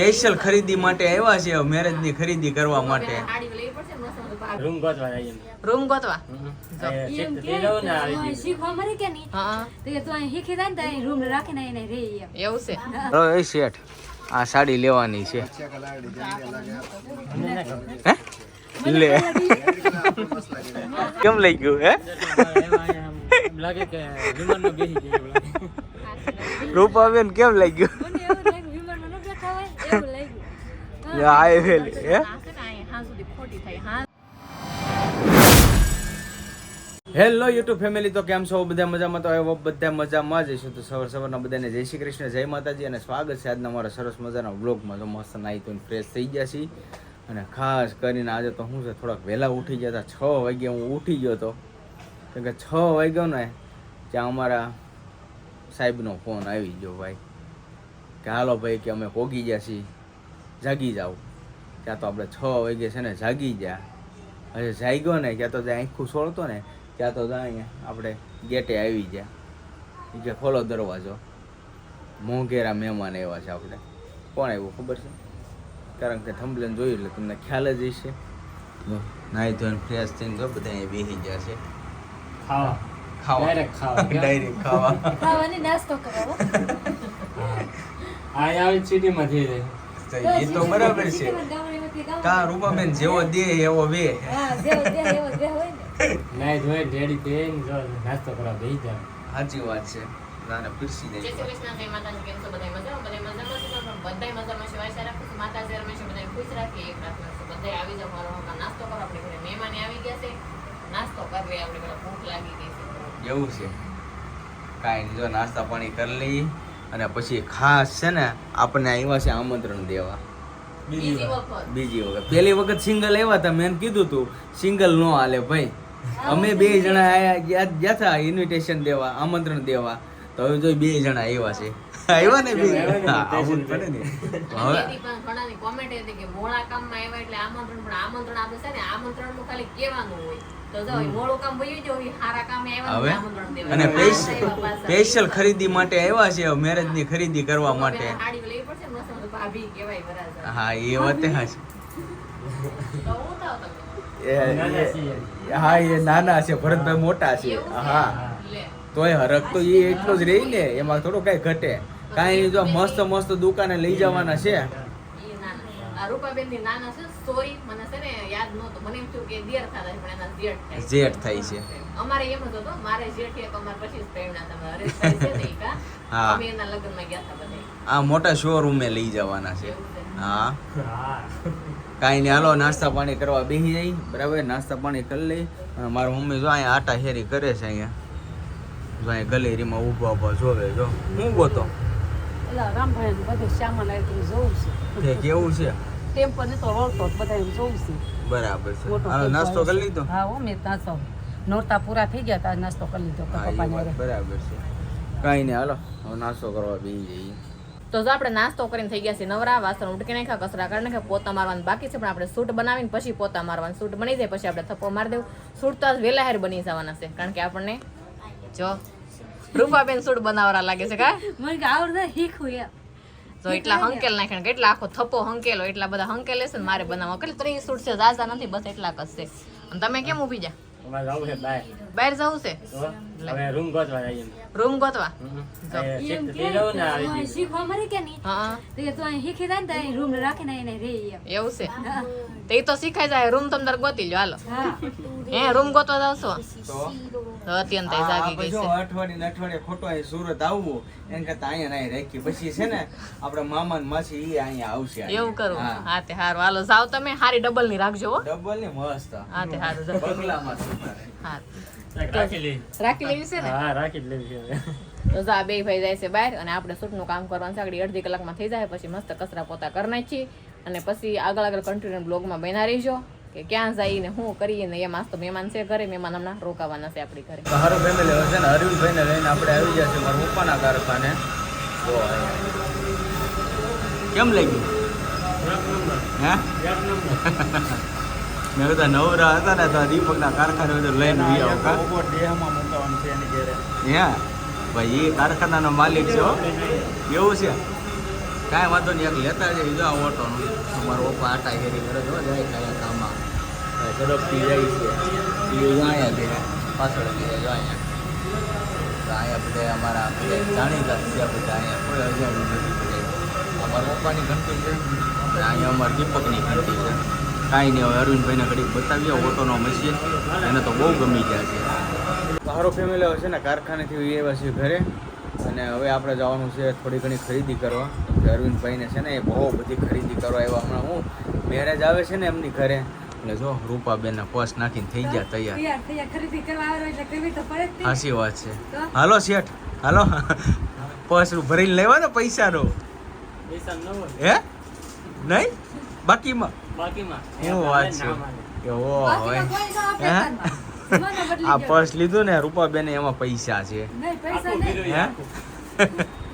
Special ખરીદી માટે આવ્યા છે મેરેજ ની ખરીદી કરવા માટે. રૂમ ગોતવા જઈએ. રૂમ ગોતવા શીખવા મળે કે નહીં હા તો એ તો અહીં શીખી જાય ને તો અહીં રૂમ રાખીને એને રહી એમ. એવું છે. એ શેઠ આ સાડી લેવાની છે. હે લે કેમ લઈ ગયું હે લાગે કે વિમાનમાં બેસી જઈએ. રૂપાબેન કેમ લઈ ગયું મને એવું લાગ્યું વિમાનમાં ન બેઠા હોય એવું લાગ્યું. આ વેલી હે હેલો યુટ્યુબ ફેમિલી, તો કેમ છો બધા મજામાં? તો આવ્યો બધા મજામાં જ હશો. તો સવારના બધાને જય શ્રી કૃષ્ણ, જય માતાજી અને સ્વાગત છે આજના મારા સરસ મજાના વ્લોગમાં. તો મસ્ત નાહી તો ફ્રેશ થઈ ગયા છીએ અને ખાસ કરીને આજે તો શું છે થોડાક વહેલા ઉઠી ગયા હતા. 6 વાગે હું ઉઠી ગયો હતો કેમ કે 6 વાગ્યો ને ત્યાં અમારા સાહેબનો ફોન આવી ગયો ભાઈ કે હાલો ભાઈ કે અમે પોગી ગયા છીએ, જાગી જાઓ. ત્યાં તો આપણે 6 વાગે છે ને જાગી ગયા. હજુ જાગ્યો ને ત્યાં તો જ્યાં આખું છોડતો ને ત્યાં તો અહીંયા આપણે ગેટે આવી ગયા. એ કે ખોલો દરવાજો, મોંઘેરા મહેમાન આવ્યા છે. આપણે કોણ આવ્યું ખબર છે? કારણ કે થંબલેન જોયું એટલે તમને ખ્યાલ જ હશે. નાહી ધોઈને ફ્રેશ થઈને જો બધા અહીંયા બેસી ગયા છે ખાવા ડાયરેક્ટ ખાવા. ખાવાની નાસ્તો કરાવો. આવી સિટીમાં થઈ જાય. એ તો બરાબર છે. કા રૂપાબેન જેવો દે એવો વે. હા જેવો દે એવો દે હોય ને. નાઈ ધોઈ રેડી થઈને જો નાસ્તો કરવા બેસી જાય. સાચી વાત છે. નાને પીરસી દે. જય શ્રી કૃષ્ણ, જય માતાજી. કેમ છો બધા મજામાં? બધા મજામાં છો? બધાય મજામાં છે. આશા રાખું છું માતાજી હંમેશા બધાને ખુશ રાખે એક પ્રાર્થના છે. બધાય આવી જાવ મારો નાસ્તો કરો. આપણે ઘરે મહેમાન આવી ગયા છે, નાસ્તો કરી આપણે પેલા ભૂખ લાગી ગઈ છે. એવું છે કાંઈ નહીં, જો નાસ્તા પાણી કરી લઈએ અને પછી ખાસ છે ને આપણને આવ્યા છે આમંત્રણ દેવા. બીજી વખત બીજી વખત. પહેલી વખત સિંગલ આવ્યા હતા, મેં કીધું તું સિંગલ નો હાલે ભાઈ. અમે 2 જણા ગયા હતા ઇન્વિટેશન દેવા, આમંત્રણ દેવા. તો હવે જો 2 જણા આવ્યા છે. આવ્યા ને 2. આવું જ પડે ને. હવે ઘણાની કોમેન્ટ હતી કે મોડા કામમાં આવ્યા એટલે આમંત્રણ, પણ આમંત્રણ આપણે છે ને આમંત્રણ નું ખાલી કહેવાનું હોય. તો જો મોડું કામ ભયું જો સારા કામે આવ્યા આમંત્રણ દેવા. અને સ્પેશિયલ ખરીદી માટે આવ્યા છે મેરેજ ની ખરીદી કરવા માટે. સાડી લેવી પડશે ને મસ્ત ભાભી કહેવાય બરાબર. હા એ વાત હા છે. તો હું થાવ તમે હા એ નાના છે, ભરતભાઈ મોટા છે. હા લે તોય હરક તો એ એટલો જ રહી ને, એમાં થોડું કઈ ઘટે કાંઈ નહીં. જો મસ્ત મસ્ત દુકાને લઈ જવાના છે. રૂપાબેન ની નાના છે સોરી, મને છે ને યાદ નહોતું. મને એમ થયું કે દિયર થતા છે પણ એના જેઠ જેઠ થાય છે. અમારે એમ જ હતો, મારે જેઠ એક અમાર પછી જ પ્રેરણા હતા હરેશભાઈ છે ને ઈ હા. અમે એના લગ્નમાં ગયા હતા બધા. આ મોટા શોરૂમે લઈ જવાના છે. એવું છે. હા કાંઈ નહીં, હાલો નાસ્તા પાણી કરવા બેસી જાય. બરાબર, નાસ્તા પાણી કરી લઈ. અને મારી મમ્મી જો અહીંયા આટા હેરી કરે છે. અહીંયા જો અહીંયા ગલેરીમાં ઊભા ઊભા જોવે. જો હું ગોતો એલા રામભાઈ બધું સામાન આવી જોવું છે. તે કેવું છે. ટેમ્પો ને તો રોડતો બધા જોવું છે. બરાબર છે. હાલો નાસ્તો કરી લીધો. હા હો મેં નાસ્તો નોરતા પૂરા થઈ ગયા તા નાસ્તો કરી લીધો હા એ પપ્પાને વાત હારે. બરાબર છે. કાંઈ નહીં, હાલો હવે નાસ્તો કરવા બેસી જઈએ. તો જો આપણે નાસ્તો કરીને થઈ ગયા છે નવરા, વાસણ ઉટકી નાખ્યા, કચરા કાઢી નાખ્યા, પોતા મારવાનું બાકી છે. પણ આપણે સૂટ બનાવીને પછી પોતા મારવાનું. સૂટ બની જાય પછી આપણે થપ્પો મારી દેવું. સૂટ તો વહેલા હેર બની જવાના છે કારણ કે આપણને જો રૂપાબેન સૂટ બનાવવા લાગે છે કા મને કે આવડે શીખવું એમ. તો એટલા હંકેલ નાખ્યા, કેટલા આખો થપ્પો હંકેલો, એટલા બધા હંકેલ છે ને મારે બનાવવા. કેટલી 30 સૂટ છે, ઝાઝા નથી, બસ એટલા જ છે. અને તમે કેમ ઊભી જા? અમારે જવું છે બહાર. બહાર જવું છે, તો હવે રૂમ ગોતવા જઈએ. રૂમ ગોતવા. એમ કે અહીં શીખવા મળે કે નહીં હા તો એ તો અહીં શીખી જાય ને તો અહીં રૂમ રાખીને એને રહી એમ. એવું છે. તો એ તો શીખાઈ જાય. રૂમ તમે ગોતી લો હાલો. હા હે રૂમ ગોતવા જાવશો તો તો અત્યંત જાગી ગઈ જો છે. અઠવાડિયે ખોટો અહીં સુરત આવવું એમ કરતા અહીંયા નહીં રાખી. પછી છે ને આપડે મામા ને માસી એ અહીંયા આવશે. એવું કરું. હા તે હારું, હાલો જાવ તમે. હારી ડબલ ની રાખજો હો. ડબલ ને મસ્ત હા તે હારું જાવ. બંગલામાં સુતારે. હા રાખી લઈ. રાખી લેવી છે ને. હા રાખી જ લેવી છે. તો જા બે ભાઈ જાય છે બહાર અને આપણે સૂટનું કામ કરવાનું છે. આગળ 1.5 કલાકમાં થઈ જાય. પછી મસ્ત કચરા પોતા કરી નાખીએ અને પછી આગળ કન્ટિન્યુ બ્લોગમાં બના રહીજો કે ક્યાં જઈએ ને શું કરીએ ને. એમ આજ તો મહેમાન છે ઘરે, મહેમાન હમણાં રોકાવાના છે આપણી ઘરે. તો હારું ફેમિલી, હવે છે ને અરવિંદભાઈ ને લઈને આપણે આવી ગયા છે મારા પપ્પાના કારખાને. તો કેમ લાગ્યું? હે મેં બધા નવરા હતા ને તો દીપકના કારખાને બધું લઈને આવી આવો કા. હે ભાઈ એ કારખાનાનો માલિક છે હો. એવું છે. કાંઈ વાંધો નહીં, એક લેતા જઈ જો આ ઓટોનું. તમારો પપ્પા આટા હેરી કરે જો જાય કયા કામમાં ઝડપથી જાય છે. એ જો અહીંયા દે પાછળ દે જો અહીંયા. તો અહીંયા બધા અમારા જાણીતા છે બધા. અહીંયા કોઈ અજાણ્યું નથી બધા. અમારા પપ્પાની ઘંટી છે અને અહીંયા અમારા દીપકની ઘંટી છે. કાંઈ નહીં, હવે અરવિંદભાઈને ઘડીક બતાવીએ ઓટોનો મશીન. એને તો બહુ ગમી ગયા છે. મારો ફેમિલી હવે છે ને કારખાનેથી એવા છે ઘરે, અને હવે આપણે જવાનું છે થોડી ઘણી ખરીદી કરવા. કે અરવિંદભાઈને છે ને એ બહુ બધી ખરીદી કરવા એવા. હમણાં હું મેરેજ આવે છે ને એમની ઘરે, એટલે જો રૂપાબેનના પર્સ નાખીને થઈ ગયા તૈયાર. ખરીદી કરવા આવે એટલે કરવી તો પડે જ ને. સાચી વાત છે. હાલો શેઠ હાલો, પર્સ ભરીને લેવા ને પૈસાનો. પૈસા ન હોય હે નહીં બાકીમાં બાકીમાં શું વાત છે કે ઓ હોય હે? જમાનો બદલી આ ગયો. પર્સ લીધું ને રૂપાબેને એમાં પૈસા છે. નહીં પૈસા આખું નહીં. ગીરું હે? આખું.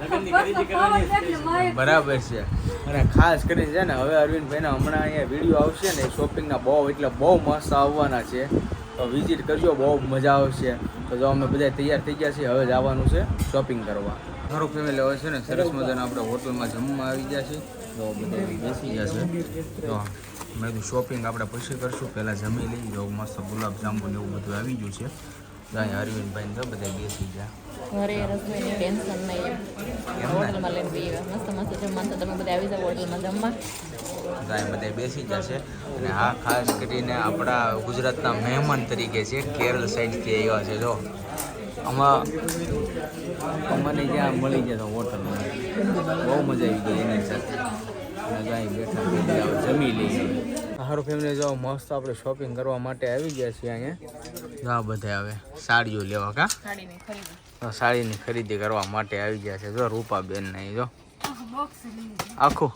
લગ્નની ખરીદી કરવાની પાવર છે ને, મારે બરાબર છે. અને ખાસ કરીને છે ને હવે અરવિંદભાઈના હમણાં અહીંયા વિડીયો આવશે ને શોપિંગના બહુ એટલે બહુ મસ્ત આવવાના છે. તો વિઝિટ કરજો, બહુ મજા આવશે. તો જો અમે બધા તૈયાર થઈ ગયા છીએ, હવે જવાનું છે શોપિંગ કરવા. મારું ફેમિલી હવે છે ને સરસ મજાના આપણે હોટલમાં જમવા આવી ગયા છીએ. તો બધા બેસી ગયા છે. તો મેં કીધું શોપિંગ આપણે પછી કરશું, પહેલાં જમી લઈ. જો મસ્ત ગુલાબજાંબુ ને એવું બધું આવી ગયું છે. તો અહીંયા અરવિંદભાઈને તો બધા બેસી ગયા. ઘરે રસોઈની ટેન્શન નહીં એમ હોટલમાં લઈને પીએ મસ્ત મસ્ત જમવાનું. તો તમે બધા આવી જાઓ હોટલમાં જમવા. ત્યાં બધા બેસી જશે. અને આ ખાસ કરીને આપણા ગુજરાતના મહેમાન તરીકે છે, કેરળ સાઈડથી આવ્યા છે. જો આમાં અમને જ્યાં મળી ગયા તો હોટલમાં બહુ મજા આવી ગઈ એની સાથે. અને ત્યાં બેઠા જમી લઈએ. સારું ફેમિલી જો મસ્ત આપણે શોપિંગ કરવા માટે આવી ગયા છીએ અહીંયા. આ બધા હવે સાડીઓ લેવા કા સાડીની ખરીદી તો સાડીની ખરીદી કરવા માટે આવી ગયા છે. જો રૂપાબેન ને જો બોક્સ લઈ આખું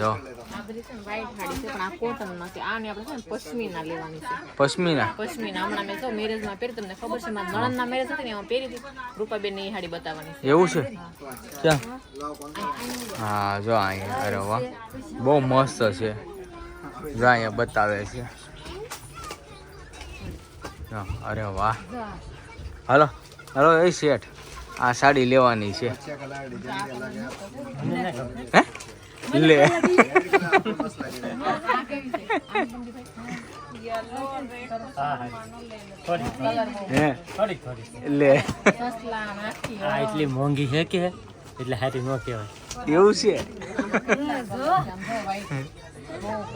જો આ બધી છે ને વ્હાઈટ સાડી છે, પણ આ કોટન નથી. આને આપણે છે ને પશ્મિના લેવાની છે. પશ્મિના પશ્મિના હમણાં મેં તો મેરેજમાં પહેરી, તમને ખબર છે મારા નણંદના મેરેજ હતી ને એમાં પહેરી હતી. રૂપાબેનની એ સાડી બતાવવાની છે. એવું છે ક્યાં? હા જો અહીંયા. અરે વાહ બહુ મસ્ત છે. જો અહીંયા બતાવે છે. જો, અરે વાહ. હાલો હાલો એ શેઠ આ સાડી લેવાની છે. હે લે હા હા થોડી હે થોડી થોડી લે સસલા નાખી આ એટલી મોંઘી છે કે એટલે હારી ન કહેવાય. એવું છે.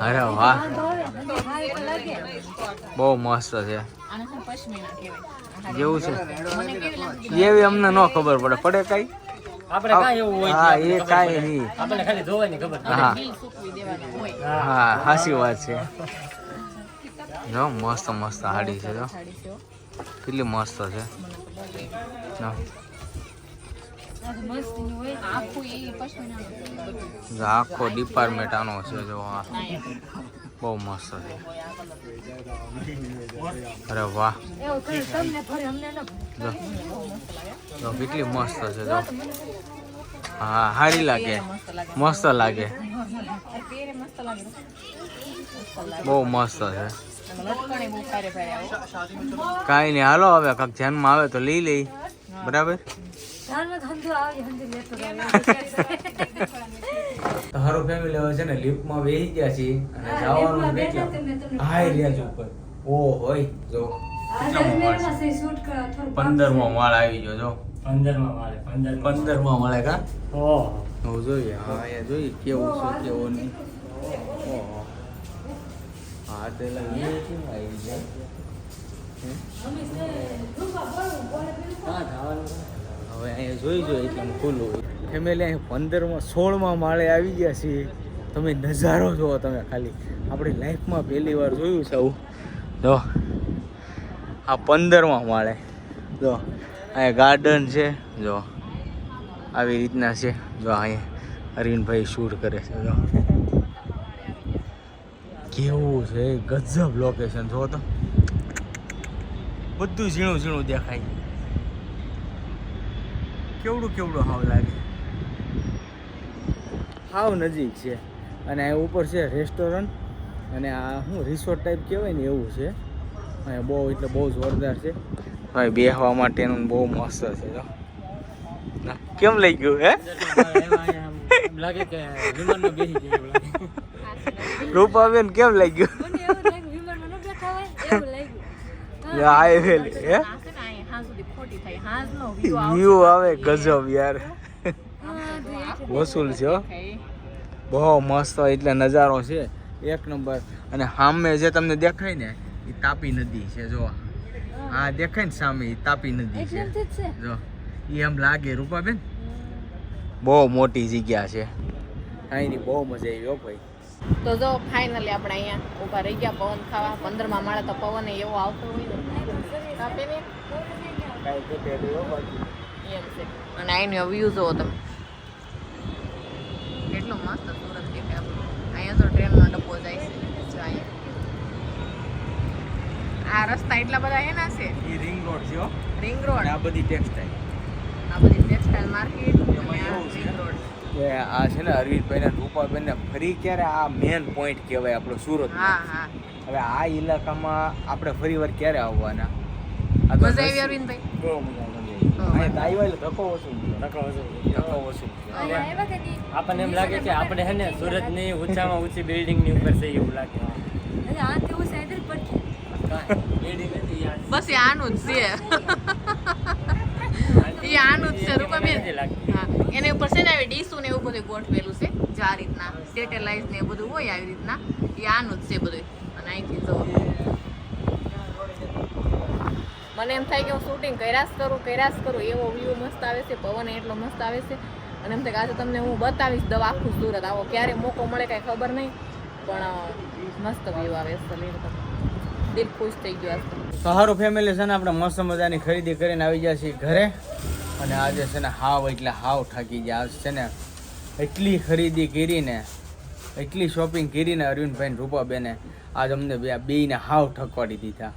અરે વાહ બહુ મસ્ત છે. આને છે ને પશ્મિના કહેવાય. જેવું છે મને કેવી લાગી? એવી અમને ન ખબર પડે. પડે કઈ? આપણે કાંઈ એવું હોય હા નહીં, એ ખબર કાંઈ પડે. નહીં. આપણને ખાલી જોવાની ખબર પડે. હા બિલ સૂકવી દેવાનું હોય. હા સાચી વાત છે. જો મસ્ત મસ્ત સાડી છે. જો સાડી છે હો. કેટલી મસ્ત છે. જો, આખું ઈ પશ્મિનાનું છે બધું. જો આખો ડિપાર્ટમેન્ટ આનો છે. જો આ બહુ મસ્ત છે. અરે વાહ એવું થયું તમને ફરી અમને ન જો જો કેટલી મસ્ત છે. જો હા સારી લાગે, મસ્ત લાગે. મસ્ત લાગે, પહેરે મસ્ત લાગે. બહુ મસ્ત છે. અને લટકણે બહુ ભારે ભારે આવો. કાંઈ નહીં હાલો હવે કાંઈક ધ્યાનમાં આવે તો લઈ લઈ. બરાબર. જાનમાં ધંધો આવે ધંધો લેતો રહે. તારો ફેમિલી હવે છે ને લિફ્ટમાં બેસી ગયા છીએ અને જવાનું કેટલા હાઈ રેન્જ ઉપર. ઓ હોય જો કેટલામો માળ છે? શૂટ કરવા થોડું 15મો માળ આવી ગયો. જો 15માં મળે 15મો મળે કા ઓહો હું જોઈએ. હા અહીંયા જોઈએ કેવું છે કેવું નહીં. ઓહો હા તે લઈ કેમ આવી જાય. હવે અહીંયા જોઈ જોઈએ એટલે ખુલ્લું ફેમિલી અહીં 15માં 16માં માળે આવી ગયા છીએ. તમે નજારો જુઓ તમે ખાલી. આપણી લાઈફમાં પહેલી વાર જોયું છે આવું. જો આ 15માં માળે જો અહીંયા ગાર્ડન છે. જો આવી રીતના છે. જો અહીંયા અરવિંદભાઈ શૂટ કરે છે. જો કેવું છે ગજબ લોકેશન. જો તો બધું ઝીણું ઝીણું દેખાય. કેવડું કેવડું હાવ લાગે. હાવ નજીક છે. અને આ ઉપર છે રેસ્ટોરન્ટ અને આ શું રિસોર્ટ ટાઈપ કહેવાય ને એવું છે. અહીંયા બહુ એટલે બહુ જોરદાર છે. ભાઈ બેસવા માટેનું બહુ મસ્ત છે. જો ના કેમ લઈ ગયું હે એમ લાગે કે વિમાનમાં બેસી જાય એવું લાગે. રૂપાબેન કેમ લઈ ગયું મને એવું લાગ્યું વિમાનમાં ન બેઠા હોય એવું લાગ્યું. આય વેલ હે આ છે ને અહીંયા હાંજ સુધી ખોટી થાય હાંજનો view આવશે. વ્યૂ આવે ગજબ યાર હા, જોઈએ. વસૂલ છે હો. બહુ મસ્ત એટલે નજારો છે એક નંબર. અને સામે જે તમને દેખાય ને એ તાપી નદી છે જો આ દેખાય ને સામે એ તાપી નદી છે એટલેથી જ છે. જો એ એમ લાગે રૂપાબેન બહુ મોટી જગ્યા છે અહીંની બહુ મજા આવી હો ભાઈ. તો જો ફાઇનલી આપણે અહીંયા ઊભા રહી ગયા પવન ખાવા 15મા માળે તો પવન એવો આવતો હોય ને કાપે ને એમ છે. અને અહીંનો વ્યૂ જોવો તમે કેટલો મસ્ત સુરત દેખાય આપણો. અહીંયા તો ટ્રેનનો ડબ્બો જાય છે જો અહીંયા આ રસ્તા એટલા બધા એના છે એ રિંગ રોડ છે હો. રિંગ રોડ અને આ બધી ટેક્સટાઇલ આ બધી ટેક્સટાઇલ માર્કેટ એમાં અને આ એવું છે. રિંગ રોડ કે આ છે ને અરવિંદભાઈ ને રૂપાબેન ને ફરી ક્યારે આ મેન પોઈન્ટ કહેવાય આપણો સુરત. હા હા હવે આ ઇલાકામાં આપણે ફરી વાર ક્યારે આવવાના? આ તો મજા આવી નસીબ. અરવિંદભાઈ બહુ મજા આવી. અહીંયા તો આવ્યા એટલે ધક્કો વસૂલ થયો. ધક્કો વસૂલ. ધક્કો વસૂલ થયો. અહીંયા આવ્યા કે નહીં? આપણને એમ લાગે કે આપણે હે ને સુરતની ઊંચામાં ઊંચી બિલ્ડિંગની ઉપર છે એવું લાગે. એટલે આ તેવું સાઈડ જ પડશે. બિલ્ડિંગ નથી યાર. બસ એ આનું જ છે એ આનું જ છે રૂપાબેન. નથી લાગતી. હા એની ઉપર છે ને આવી ડીશું ને એવું બધું ગોઠવેલું છે જે આ રીતના સેટેલાઇટ ને એ બધું હોય આવી રીતના એ આનું જ છે બધું. અને અહીંથી જો મને એમ થાય કે હું શૂટિંગ કર્યા જ કરું એવો વ્યૂ મસ્ત આવે છે પવન એટલો મસ્ત આવે છે. અને એમ થાય કે આજે તમને હું બતાવીશ દવા આખું સુરત આવો ક્યારે મોકો મળે કાંઈ ખબર નહીં પણ મસ્ત વ્યૂ આવે છે. દિલ ખુશ થઈ ગયું આજ તો. તો સારું ફેમિલી છે ને આપણે મસ્ત મજાની ખરીદી કરીને આવી ગયા છીએ ઘરે. અને આજે છે ને હાવ એટલે હાવ થાકી ગયા. આજ છે ને એટલી ખરીદી કરીને એટલી શોપિંગ કરીને અરવિંદભાઈ ને રૂપાબેને આજ અમને બેયને હાવ ઠકવાડી દીધા.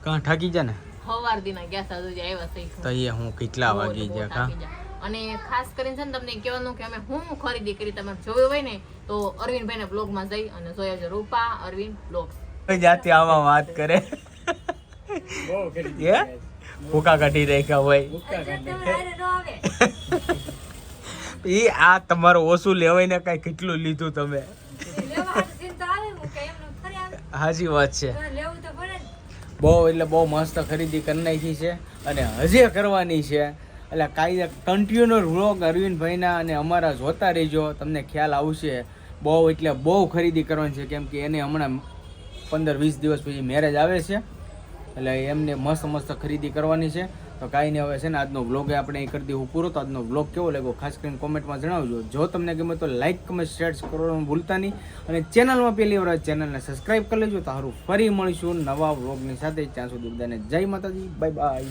કાં થાકી જાય ને સવાર દીના ગયા હતા હજુ આવ્યા છે તો એ હું કેટલા વાગી ગયા કા. અને ખાસ કરીને છે ને તમને કહેવાનું કે અમે હું ખરીદી કરી તમે જોયું હોય ને તો અરવિંદભાઈ ના બ્લોગમાં જઈ અને જોયા છે રૂપા અરવિંદ બ્લોગ્સ. જાતે આમાં વાત કરે બહુ ખરીદી એ ભૂકા કાઢી રાખ્યા હોય એટલે તમારે હારે ન આવે. એ આ તમારો ઓછું લેવાય ને કઈ કેટલું લીધું તમે. લેવા હાટુ ચિંતા આવે હું કે એમનું ફરી આવે. સાચી વાત છે. તો લેવું તો પડે ને. બહુ એટલે બહુ મસ્ત ખરીદી કરી નાખી છે અને હજી કરવાની છે. એટલે કાંઈ કન્ટિન્યુ વ્લોગ અરવિંદભાઈના અને અમારા જોતા રહેજો તમને ખ્યાલ આવશે. બહુ એટલે બહુ ખરીદી કરવાની છે કેમ કે એને હમણાં 15-20 દિવસ પછી મેરેજ આવે છે એટલે એમને મસ્ત મસ્ત ખરીદી કરવાની છે. તો કાંઈ નહીં હવે છે ને આજનો વ્લોગ આપણે અહીં કરી દઉં પૂરો. તો આજનો વ્લોગ કેવો લાગ્યો ખાસ કરીને કોમેન્ટમાં જણાવજો. જો તમને ગમે તો લાઇક કમેન્ટ શેર કરવાનું ભૂલતા નહીં. અને ચેનલમાં પહેલી વાર ચેનલને સબસ્ક્રાઈબ કરી લેજો. તો સારું ફરી મળીશું નવા વ્લોગની સાથે. ત્યાં સુધી બધાને જય માતાજી, બાય બાય.